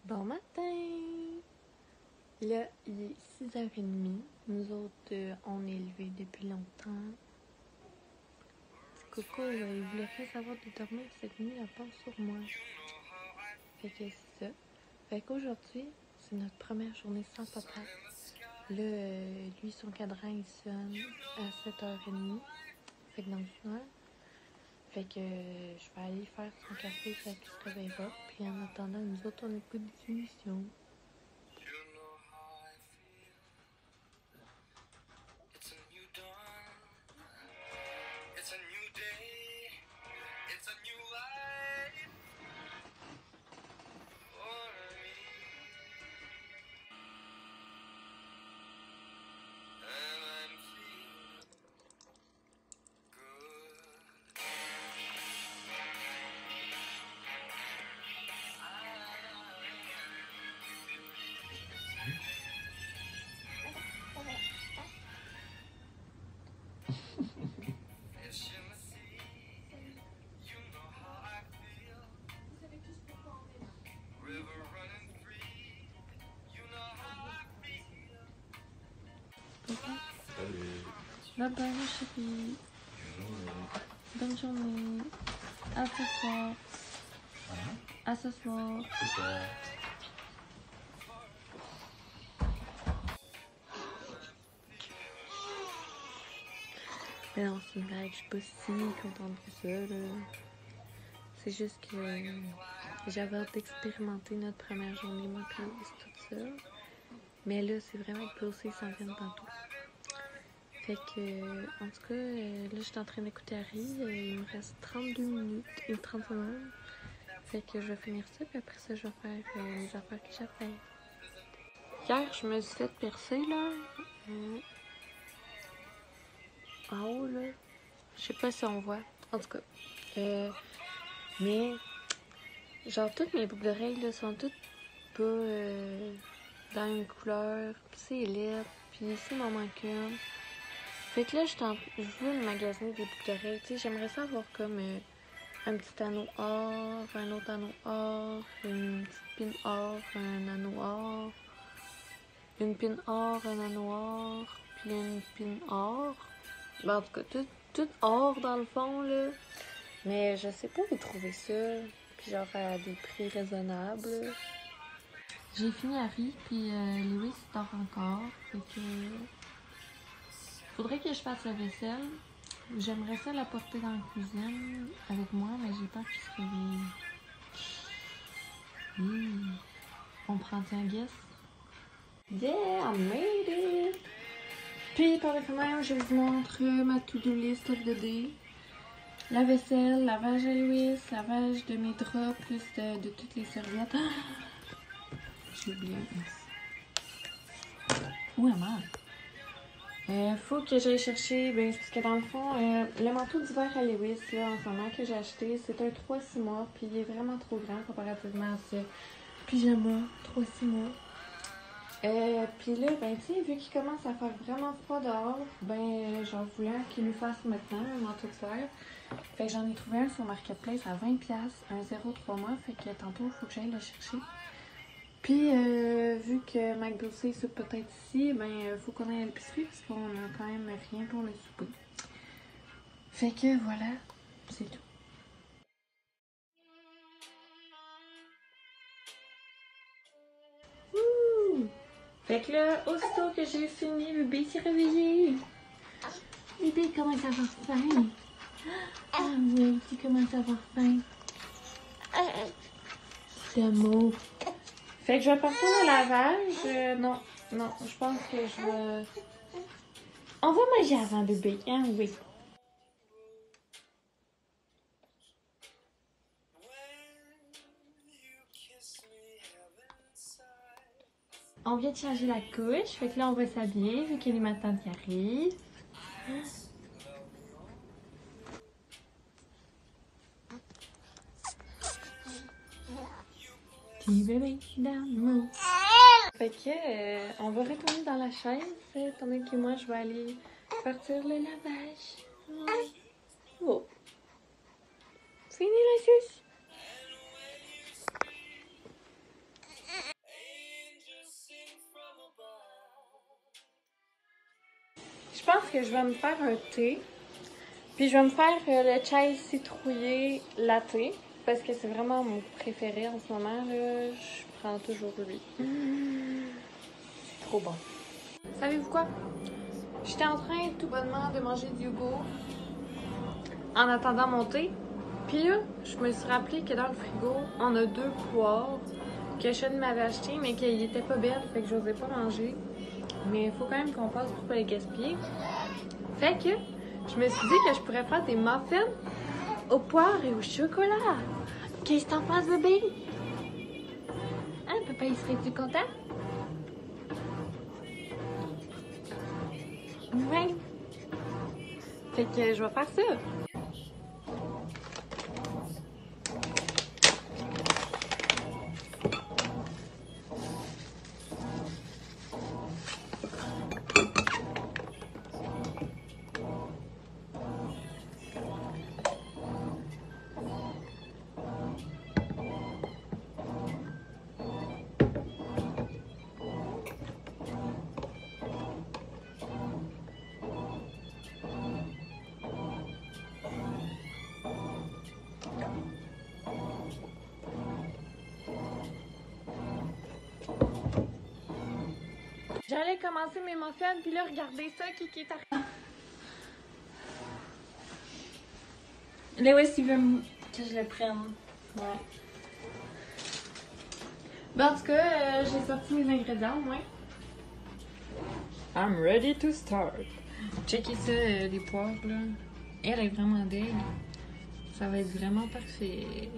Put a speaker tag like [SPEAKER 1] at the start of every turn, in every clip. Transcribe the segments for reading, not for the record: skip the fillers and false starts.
[SPEAKER 1] Bon matin! Là, il est 6h30. Nous autres, on est levés depuis longtemps. Petit coco, il voulait rien savoir de dormir cette nuit à part sur moi. Fait que c'est ça. Fait qu'aujourd'hui, c'est notre première journée sans papa. Là, lui, son cadran, il sonne à 7h30. Fait que dans une heure. Fait que je vais aller faire son café quand il se réveillera. Puis en attendant, nous autres, on écoute des émissions. Bye bye chérie. Bonne journée. À ce soir. À ce soir. Mais non, c'est une blague. Je suis pas si contente que ça, là. C'est juste que j'avais hâte d'expérimenter notre première journée, moi, puis tout ça. Mais là, c'est vraiment que aussi s'en viennent tantôt. Fait que, en tout cas, là, je suis en train d'écouter Harry. Il me reste 32 minutes et 30 secondes. Fait que je vais finir ça, puis après ça, je vais faire les affaires que j'ai à faire. Hier, je me suis fait percer, là. En haut, là. Je sais pas si on voit. En tout cas. Mais, genre, toutes mes boucles d'oreilles, là, sont toutes pas dans une couleur. Puis c'est laid. Puis ici, il m'en manque une. Fait que là, je veux me magasiner des boucles d'oreilles. Tu sais, j'aimerais ça avoir comme un petit anneau or, un autre anneau or, une petite pin or, un anneau or, une pin or, un anneau or, puis une pin or. Ben, en tout cas, tout or dans le fond, là. Mais je sais pas où trouver ça. Puis genre à des prix raisonnables. J'ai fini Harry, puis Louis dort encore. Fait que faudrait que je fasse la vaisselle. J'aimerais ça la porter dans la cuisine avec moi, mais j'ai peur qu'il se réveille. On prend un guess? Yeah, I made it! Puis par le même, je vous montre ma to-do list of the day. La vaisselle, lavage à Louis, lavage de mes draps, plus de toutes les serviettes. J'ai oublié un S. Où la merde? Faut que j'aille chercher, parce que dans le fond, le manteau d'hiver à Lewis, là, en ce moment, que j'ai acheté, c'est un 3-6 mois, puis il est vraiment trop grand comparativement à ce pyjama 3-6 mois. Puis là, tu sais, vu qu'il commence à faire vraiment froid dehors, j'en voulais qu'il nous fasse maintenant un manteau d'hiver. Fait que j'en ai trouvé un sur Marketplace à 20$, un 0,3 mois, fait que tantôt, il faut que j'aille le chercher. Puis, vu que McDo soupe peut-être ici, faut qu'on aille à l'épicerie parce qu'on a quand même rien pour le souper. Fait que voilà, c'est tout. Ouh! Fait que là, aussitôt que j'ai fini, bébé s'est réveillé. Bébé commence à avoir faim. Ah oui, tu commences à avoir faim. D'amour. Fait que je vais partir le lavage. Non, je pense que je vais... On va manger avant, bébé, hein? Oui. On vient de changer la couche, fait que là on va s'habiller vu qu'il y a ma tante qui arrive. Petit bébé d'amour. Fait que on va retourner dans la chaise, tandis que moi je vais aller partir le lavage. Oh. Fini la suce. Je pense que je vais me faire un thé. Puis je vais me faire le chai citrouillé latte. Parce que c'est vraiment mon préféré en ce moment. Là. Je prends toujours lui. C'est trop bon. Savez-vous quoi? J'étais en train tout bonnement de manger du yogourt en attendant mon thé. Puis là, je me suis rappelé que dans le frigo, on a 2 poires que Sean m'avait achetées, mais qu'elles étaient pas belles, fait que j'osais pas manger. Mais il faut quand même qu'on passe pour pas les gaspiller. Fait que je me suis dit que je pourrais faire des muffins aux poires et au chocolat. Qu'est-ce que t'en penses, bébé? Hein, papa, il serait-tu content? Ouais. Fait que je vais faire ça. J'allais commencer mes muffins, puis là, regardez ça, qui est arrivé. Lewis, il veut que je le prenne. Ouais. Ben, en tout cas, j'ai sorti mes ingrédients, moi. I'm ready to start. Checkez ça, les poires, là. Elle est vraiment deg. Ça va être vraiment parfait.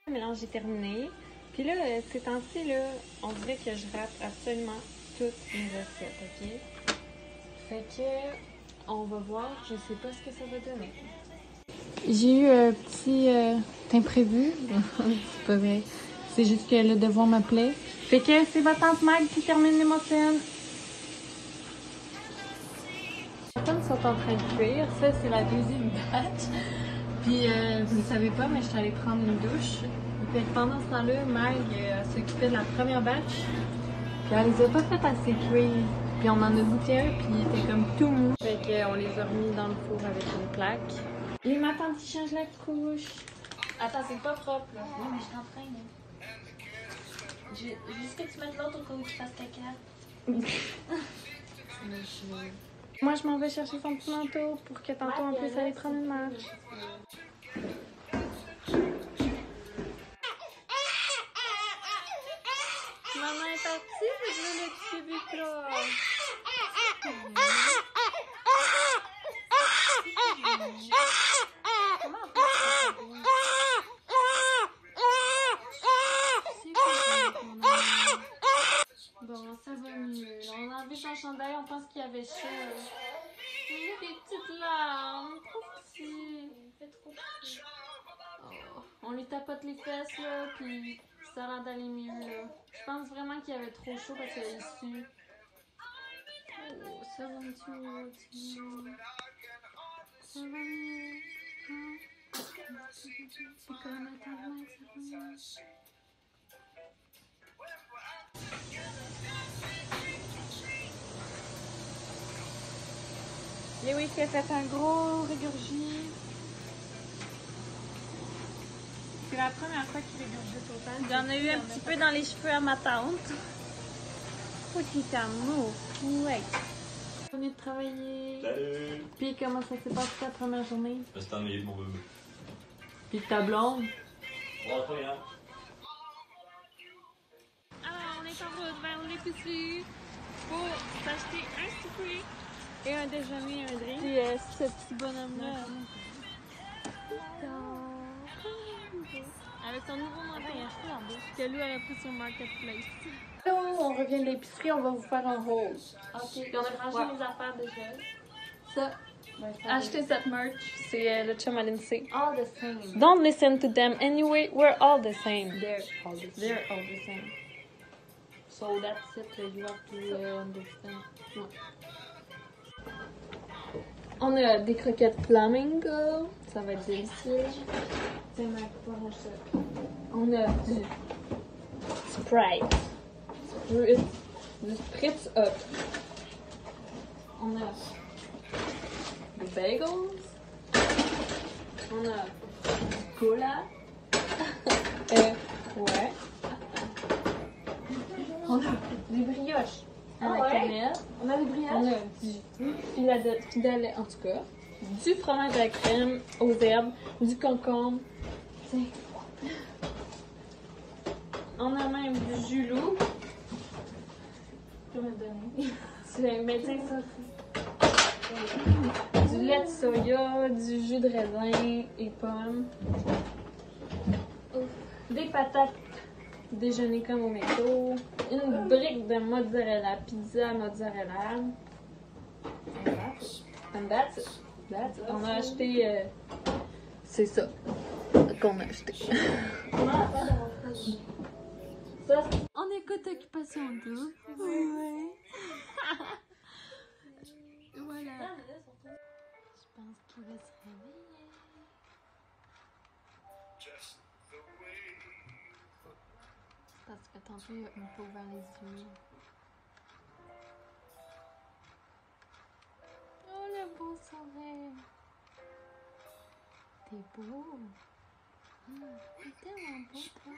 [SPEAKER 1] Le mélange est terminé. Puis là, ces temps-ci, là, on dirait que je rate absolument toutes mes recettes, ok? Fait que, on va voir, je sais pas ce que ça va donner. J'ai eu un petit imprévu. C'est pas vrai. C'est juste que le devoir m'appelait. Fait que c'est ma tante Mag qui termine les muffins. Les muffins sont en train de cuire. Ça, c'est la deuxième batch. Puis, vous ne savez pas, mais je suis allée prendre une douche. Puis pendant ce temps-là, Mag s'occupait de la première batch. Puis elle les a pas fait assez cuire. Puis on en a goûté un, puis il était comme tout mou. Fait qu'on les a remis dans le four avec une plaque. Les matins, ils changent la couche. Attends, c'est pas propre, là.
[SPEAKER 2] Non, mais je t'entraîne. Juste que tu mettes l'autre au cas où tu fasses caca.
[SPEAKER 1] Moi, je m'en vais chercher son petit manteau pour que tantôt on puisse aller prendre une marche. Maman est partie, je veux le petit bébé là. Bon, ça va mieux. Là, on a enlevé son chandail, on pense qu'il y avait chaud. Il y a des petites larmes, trop petit. Il fait trop petit. Oh. On lui tapote les fesses, là, puis ça a l'air d'aller mieux, là. Je pense vraiment qu'il y avait trop chaud parce qu'il est issu. Oh, ça va mieux, ça va mieux. Hein? C'est comme à ta main, ça va mieux. Lewis qui a fait un gros régurgie. C'est la première fois qu'il régurgite autant.
[SPEAKER 2] J'en ai eu un petit peu dans les cheveux à ma tante.
[SPEAKER 1] Petit amour. Ouais. On est de travailler.
[SPEAKER 3] Salut!
[SPEAKER 1] Puis comment ça s'est passé ta première journée?
[SPEAKER 3] Je me suis ennuyé de mon bébé.
[SPEAKER 1] Puis ta blonde?
[SPEAKER 3] Bon, très bien.
[SPEAKER 2] Alors, on est en route vers l'épicerie pour s'acheter un souper.
[SPEAKER 1] Et un déjeuner, un drink.
[SPEAKER 2] Puis ce petit bonhomme-là. Avec son nouveau manteau que lui elle a pris sur Marketplace.
[SPEAKER 1] Allô, on revient de l'épicerie, on va vous faire un haul.
[SPEAKER 2] Ok, puis on a rangé les affaires déjà.
[SPEAKER 1] Ça,
[SPEAKER 2] Acheter cette merch, c'est le chum à Lindsay.
[SPEAKER 1] all the same.
[SPEAKER 2] Don't listen to them anyway, we're all the same.
[SPEAKER 1] They're all the same.
[SPEAKER 2] They're all the same. So that's it, you have to understand. Ouais. On a des croquettes flamingo, ça va être délicieux.
[SPEAKER 1] C'est ma planche.
[SPEAKER 2] On a du Sprite, du Spritz Up. On a des bagels. On a du cola. Ouais. On a des brioches à la cannelle.
[SPEAKER 1] On a des brioches?
[SPEAKER 2] On a du Philadelphie, en tout cas. Du fromage à crème aux herbes, du concombre. Tiens. On a même du jus loup.
[SPEAKER 1] Je peux me donner.
[SPEAKER 2] Mais tiens ça. Du lait de soya, du jus de raisin et pommes. Des patates déjeuner comme au métro. Une brique de mozzarella, pizza mozzarella. And that's it. That's it. On a acheté... c'est ça qu'on a acheté. Ça,
[SPEAKER 1] On écoute Occupation Double.
[SPEAKER 2] ouais.
[SPEAKER 1] Voilà. Je pense qu'il va se réveiller. Parce que tantôt, il a un peu ouvert les yeux. Oh, le beau sourire. T'es beau. T'es tellement beau, toi.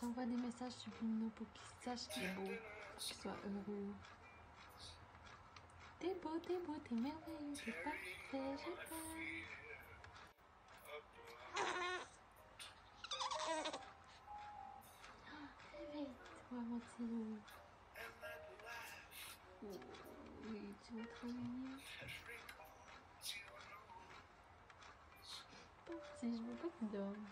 [SPEAKER 1] J'envoie des messages subliminaux pour qu'ils sachent qu'il est beau. Pour qu'il soit heureux. T'es beau, t'es merveilleux, t'es parfait, je t'aime. Réveille-toi, mon petit loup. Oh, oui, tu vas te réveiller. Pauvre petit, je veux pas qu'il dorme.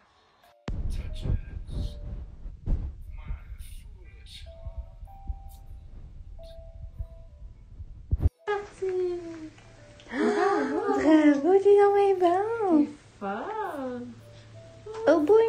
[SPEAKER 4] Bravo, t'es dans mes bancs.
[SPEAKER 1] Fort!
[SPEAKER 4] Oh boy.